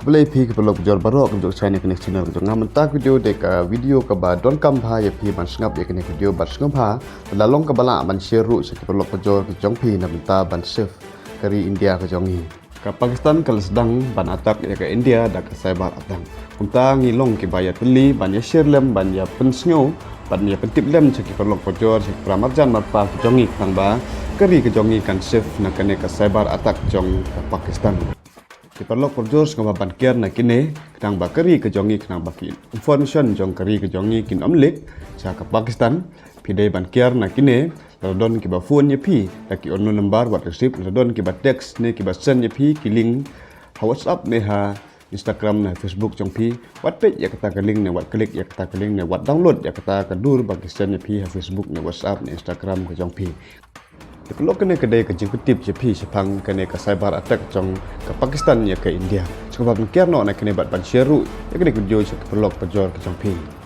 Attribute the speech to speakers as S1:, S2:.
S1: Boleh pi ke Paralok jual barok untuk channel kena channel untuk ngamen tak video dek video ke ba don kampa ya pi ban Sngap ya kena video ban Sngap ha lalong ke bala ban share ru se ke Paralok jual ke Jong pi na menta ban chef kari India ke Jong ni ke Pakistan kalau sedang ban atak ya ke India dak ke cyber atang unta ngilong ke bayar beli ban ya share lem ban ya pensnyo ban ya pentip lem se ke Paralok jual se pramarjan marpa ke Jong ni tang ba kari ke Jong ni kan chef na kene ke cyber atak Jong ke Pakistan di Paralok perjur Sngap Bankiar na kini kadang bakari ke Jongi kadang baki information Jong kari ke Jongi kin omlik sa ke Pakistan pidai Bankiar na kini ladon ki ba phone ye pi laki onno number wat receipt ladon ki ba text ne ki ba send ye pi ki link ha WhatsApp ne ha Instagram na Facebook Jong pi wat page ya kata ke link ne wat klik ya kata ke link ne wat download ya kata ke dur bagi send ye pi ha Facebook ne WhatsApp ne Instagram ke Jong pi Kalau kena kedai ke jengkutip je pi sepang kena ke cyber attack Jong ke Pakistan ya ke India. Sebab Bankiar no nak kena buat ban share ya kena video je ke Paralok perjual ke Jong pi.